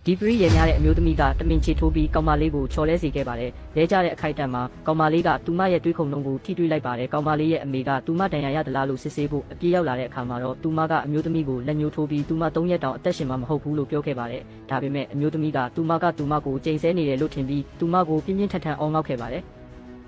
ဒီပရိရဲ့များတဲ့အမျိုးသမီးကတမင်ချေထိုးပြီးကောင်မလေးကိုချော်လဲစေခဲ့ပါတယ်။လဲကျတဲ့အခိုက်အတန့်မှာကောင်မလေးကသူမရဲ့တွေးခုံလုံးကိုထိတွေးလိုက်ပါတယ်။ကောင်မလေးရဲ့အမေကသူမတန်ရာရသလားလို့စစ်ဆေးဖို့အပြေးရောက်လာတဲ့အခါမှာတော့သူမကအမျိုးသမီးကိုလက်ညှိုးထိုးပြီးသူမ3ရက်တောင်အသက်ရှင်မှာမဟုတ်ဘူးလို့ပြောခဲ့ပါတယ်။ဒါပေမဲ့အမျိုးသမီးကသူမကိုချိန်ဆနေတယ်လို့ထင်ပြီးသူမကိုပြင်းပြင်းထန်ထန်အော်ငေါက်ခဲ့ပါတယ်။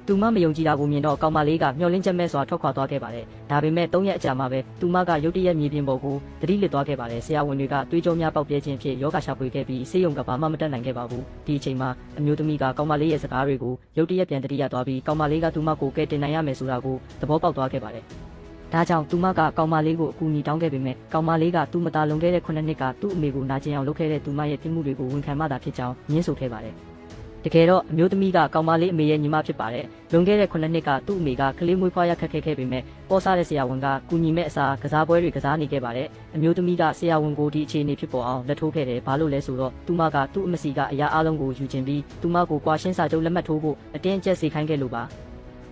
သူမမယုံကြည်တာကိုမြင်တော့ကောင်မလေးကမျှော်လင့်ချက်မဲ့စွာထွက်ခွာသွားခဲ့ပါတယ်။ဒါပေမဲ့3ရက်အကြာမှာပဲသူမကရုတ်တရက်မြေပြင်ပေါ်ကိုသတိလစ်သွားခဲ့ပါတယ်။ဆရာဝန်တွေကသွေးကြောများပေါက်ပြဲခြင်းဖြင့်ယောဂရှာဖွေခဲ့ပြီးဆေးရုံကဘာမှမတက်နိုင်ခဲ့ပါဘူး။ဒီအချိန်မှာအမျိုးသမီးကကောင်မလေးရဲ့စကားတွေကိုရုတ်တရက်ပြန်သတိရသွားပြီးကောင်မလေးကသူမကိုကဲတင်နိုင်ရမယ်ဆိုတာကိုသဘောပေါက်သွားခဲ့ပါတယ်။ဒါကြောင့်သူမကကောင်မလေးကိုအကူအညီတောင်းခဲ့ပေမဲ့ကောင်မလေးကသူမသားလွန်ခဲ့တဲ့9နှစ်ကသူ့အမေကိုနာကျင်အောင်လုပ်ခဲ့တဲ့သူမရဲ့ပြစ်မှုတွေကိုဝန်ခံမှသာဖြစ်ကြောင်းညှင်းဆိုခဲ့ပါတယ်။တကယ်တော့အမျိုးသမီးကကောင်မလေးအမေရဲ့ညီမဖြစ်ပါတယ်။လွန်ခဲ့တဲ့9နှစ်ကသူ့အမေကကလေးမွေးဖွားရခက်ခဲခဲ့ပေမဲ့ပေါ်စားတဲ့ဆရာဝန်ကကူညီမဲ့အစားကစားပွဲတွေကစားနေခဲ့ပါတယ်။အမျိုးသမီးကဆရာဝန်ကိုဒီအခြေအနေဖြစ်ပေါ်အောင်လက်ထိုးခဲ့တယ်။ဘာလို့လဲဆိုတော့သူမကသူ့အမစီကအရာအလုံးကိုယူချင်ပြီးသူမကိုကွာရှင်းစာချုပ်လက်မှတ်ထိုးဖို့အတင်းအကျပ်စေခိုင်းခဲ့လို့ပါ။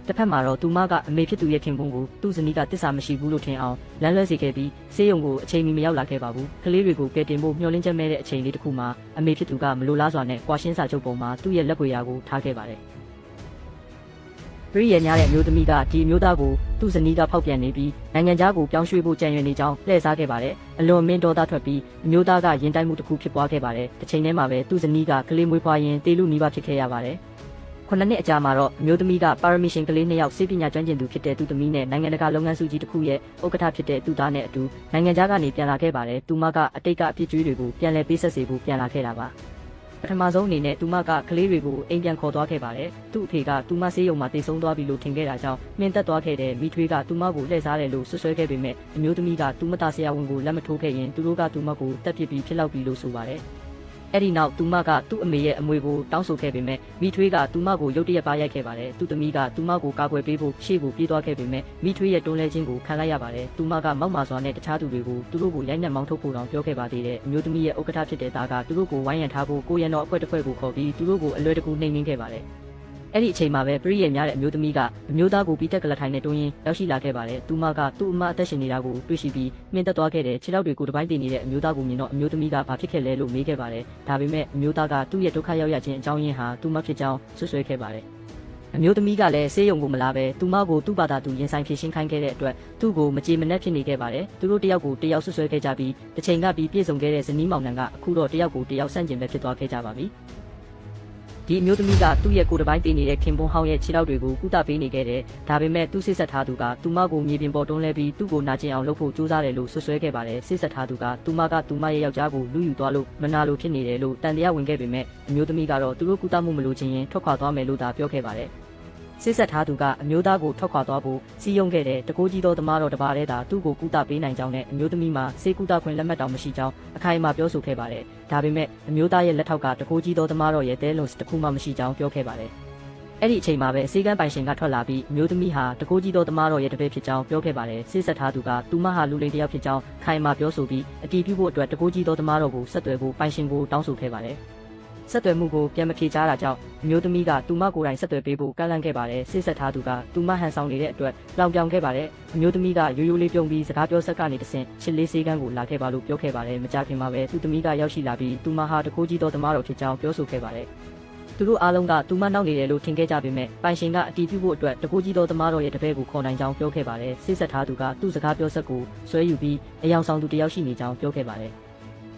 တစ်ဖက်မှာတော့သူမကအမေဖြစ်သူရဲ့ခင်ပွန်းကိုသူ့ဇနီးကတစ္ဆာမရှိဘူးလို့ထင်အောင်လမ်းလွဲစေခဲ့ပြီးဆေးရုံကိုအချိန်မီမရောက်လာခဲ့ပါဘူး။ကလေးတွေကိုကယ်တင်ဖို့မျှော်လင့်ချက်မဲ့တဲ့အချိန်လေးတစ်ခုမှာအမေဖြစ်သူကမလိုလားစွာနဲ့ကွာရှင်းစာချုပ်ပေါ်မှာသူ့ရဲ့လက်ပွေရာကိုထားခဲ့ပါတယ်။ပရိရဲ့များတဲ့အမျိုးသမီးကဒီအမျိုးသားကိုသူ့ဇနီးကဖောက်ပြန်နေပြီးနိုင်ငံခြားကိုပြောင်းရွှေ့ဖို့ကြံရွယ်နေကြောင်းလှည့်စားခဲ့ပါတယ်။အလွန်မင်းဒေါသထွက်ပြီးအမျိုးသားကရင်တိုက်မှုတစ်ခုဖြစ်ပွားခဲ့ပါတယ်။တစ်ချိန်တည်းမှာပဲသူ့ဇနီးကကလေးမွေးဖွားရင်းတေလူနီးပါးဖြစ်ခဲ့ရပါတယ်။9နှစ်အကြာမှာတော့အမျိုးသမီးကပါရမီရှင်ကလေး2ယောက်စေပညာကျွမ်းကျင်သူဖြစ်တဲ့သူသမီးနဲ့နိုင်ငံတကာလုပ်ငန်းစုကြီးတစ်ခုရဲ့ဥက္ကဋ္ဌဖြစ်တဲ့သူသားနဲ့အတူနိုင်ငံခြားကနေပြန်လာခဲ့ပါတယ်။သူမကအတိတ်ကအဖြစ်ကျွေးတွေကိုပြန်လည်ပေးဆက်စေဖို့ပြန်လာခဲ့တာပါ။ပထမဆုံးအနေနဲ့သူမကကလေးတွေကိုအိမ်ပြန်ခေါ်သွားခဲ့ပါတယ်။သူ့အဖေကသူမဆေးရုံမှာတည်ဆုံသွားပြီလို့ထင်ခဲ့တာကြောင့်နှင်းသက်သွားခဲ့တဲ့မိထွေးကသူမကိုလှည့်စားတယ်လို့ဆွဆွဲခဲ့ပေမဲ့အမျိုးသမီးကသူမသားဆရာဝန်ကိုလက်မထိုးခဲ့ရင်သူတို့ကသူမကိုတက်ပစ်ပြီးဖြစ်လောက်ပြီလို့ဆိုပါတယ်။အဲ့ဒီနောက်သူမကသူ့အမေရဲ့အမွေကိုတောင်းဆိုခဲ့ပေမဲ့မိထွေးကသူမကိုရုတ်တရက်ပါရိုက်ခဲ့ပါတယ်။သူ့သမီးကသူမကိုကာကွယ်ပေးဖို့ရှေ့ကိုပြေးသွားခဲ့ပေမဲ့မိထွေးရဲ့တွန်းလှဲခြင်းကိုခံလိုက်ရပါတယ်။သူမကမောက်မာစွာနဲ့တခြားသူတွေကိုသူတို့ကိုရိုက်နှက်မောင်းထုတ်ဖို့တောင်ပြောခဲ့ပါသေးတယ်။အမျိုးသမီးရဲ့ဥက္ကဋ္ဌဖြစ်တဲ့သားကသူတို့ကိုဝိုင်းရံထားဖို့ကိုရံတော်အဖွဲ့တစ်ဖွဲ့ကိုခေါ်ပြီးသူတို့ကိုအလွယ်တကူနှိမ်နင်းခဲ့ပါတယ်။အဲ့ဒီအချိန်မှာပဲပရိရဲ့များတဲ့အမျိုးသမီးကအမျိုးသားကိုပြီးတက်ကလထိုင်နဲ့တွန်းရင်းရောက်ရှိလာခဲ့ပါတယ်။သူမကသူ့အမအသက်ရှင်နေတာကိုတွေ့ရှိပြီးမြင့်တက်သွားခဲ့တဲ့ခြေထောက်တွေကိုတပိုင်းတင်နေတဲ့အမျိုးသားကိုမြင်တော့အမျိုးသမီးကဘာဖြစ်ခဲ့လဲလို့မေးခဲ့ပါတယ်။ဒါပေမဲ့အမျိုးသားကသူ့ရဲ့ဒုက္ခရောက်ရခြင်းအကြောင်းရင်းဟာသူမဖြစ်ကြောင်းဆွဆွဲခဲ့ပါတယ်။အမျိုးသမီးကလည်းဆေးရုံကိုမလာပဲသူမကိုသူ့ဘာသာသူရင်ဆိုင်ဖြေရှင်းခိုင်းခဲ့တဲ့အတွက်သူ့ကိုမကြေမနက်ဖြစ်နေခဲ့ပါတယ်။သူတို့တယောက်ကိုတယောက်ဆွဆွဲခဲ့ကြပြီးတစ်ချိန်ကပြီးပြည့်စုံခဲ့တဲ့ဇနီးမောင်နှံကအခုတော့တယောက်ကိုတယောက်ဆန့်ကျင်ပဲဖြစ်သွားခဲ့ကြပါပြီ။ဒီအမျိုးသမီးကသူ့ရဲ့ကိုယ်တစ်ပိုင်းတည်နေတဲ့ခင်ပွန်းဟောင်းရဲ့ခြေထောက်တွေကိုကုသပေးနေခဲ့တယ်။ဒါပေမဲ့သူ့စစ်ဆက်ထားသူကသူမကိုမြေပြင်ပေါ်တွန်းလဲပြီးသူ့ကိုနာကျင်အောင်လုပ်ဖို့ကြိုးစားတယ်လို့ဆွဆွဲခဲ့ပါတယ်။စစ်ဆက်ထားသူကသူမရဲ့ယောက်ျားကိုလူယူသွားလို့မနာလိုဖြစ်နေတယ်လို့တန်တရားဝင်ခဲ့ပေမဲ့အမျိုးသမီးကတော့သူတို့ကုသမှုမလိုချင်ရင်ထွက်ခွာသွားမယ်လို့သာပြောခဲ့ပါတယ်။စစ်ဆက်ထားသူကအမျိုးသားကိုထွက်ခွာသွားဖို့စီးရုံးခဲ့တဲ့တကိုးကြီးသောသမားတော်တစ်ပါးတည်းသာသူ့ကိုကုသပေးနိုင်ကြောင်းနဲ့အမျိုးသမီးမှာစေကုသခွင့်လက်မှတ်တောင်မရှိကြောင်းအခိုင်အမာပြောဆိုခဲ့ပါတယ်။ဒါပေမဲ့အမျိုးသားရဲ့လက်ထောက်ကတကိုးကြီးသောသမားတော်ရဲ့တဲလွန်တစ်ခုမှမရှိကြောင်းပြောခဲ့ပါတယ်။အဲ့ဒီအချိန်မှာပဲစေကန်းပိုင်ရှင်ကထွက်လာပြီးအမျိုးသမီးဟာတကိုးကြီးသောသမားတော်ရဲ့တပည့်ဖြစ်ကြောင်းပြောခဲ့ပါတယ်။စစ်ဆက်ထားသူကသူမဟာလူလိမ်တစ်ယောက်ဖြစ်ကြောင်းခိုင်မာပြောဆိုပြီးအတီးပြုဖို့အတွက်တကိုးကြီးသောသမားတော်ကိုဆက်သွယ်ဖို့ပိုင်ရှင်ကိုတောင်းဆိုခဲ့ပါတယ်။ဆက်သွယ်မှုကိုပြန်မဖြေချတာကြောင့်အမျိုးသမီးကသူမကိုယ်တိုင်ဆက်သွယ်ပေးဖို့ကန့်လန့်ခဲ့ပါတယ်။စစ်ဆက်ထားသူကသူမဟန်ဆောင်နေတဲ့အတွက်လောင်ပြောင်ခဲ့ပါတယ်။အမျိုးသမီးကရိုးရိုးလေးပြုံးပြီးစကားပြောဆက်ကနေတဆင့်ချစ်လေးစေးကန်းကိုလာခဲ့ပါလို့ပြောခဲ့ပါတယ်။မကြခင်မှာပဲသူသမီးကရောက်ရှိလာပြီးသူမဟာတကိုးကြီးသောသမားတော်ဖြစ်ကြောင်းပြောဆိုခဲ့ပါတယ်။သူတို့အားလုံးကသူမနောက်နေတယ်လို့ထင်ခဲ့ကြပေမဲ့ပိုင်ရှင်ကအတီးပြုဖို့အတွက်တကိုးကြီးသောသမားတော်ရဲ့တပည့်ကိုခေါ်နိုင်ကြောင်းပြောခဲ့ပါတယ်။စစ်ဆက်ထားသူကသူ့စကားပြောဆက်ကိုဆွဲယူပြီးအယောင်ဆောင်သူတယောက်ရှိနေကြောင်းပြောခဲ့ပါတယ်။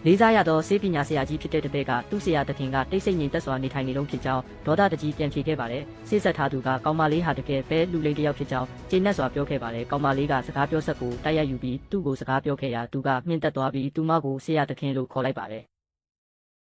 လေးစားရသောစေပညာဆရာကြီးဖြစ်တဲ့တပည့်ကသူ့ဆရာသခင်ကတိတ်ဆိတ်ငြိမ်သက်စွာနေထိုင်နေလုံးဖြစ်ကြောင်းဒေါသတကြီးပြန်ဖြေခဲ့ပါတယ်။စစ်ဆက်ထားသူကကောင်မလေးဟာတကယ်ပဲလူလိမ်တစ်ယောက်ဖြစ်ကြောင်းကျေနပ်စွာပြောခဲ့ပါတယ်။ကောင်မလေးကစကားပြောဆက်ကိုတိုက်ရိုက်ယူပြီးသူ့ကိုစကားပြောခဲ့ရာသူကမြင့်တက်သွားပြီးသူမကိုဆရာသခင်လို့ခေါ်လိုက်ပါတယ်။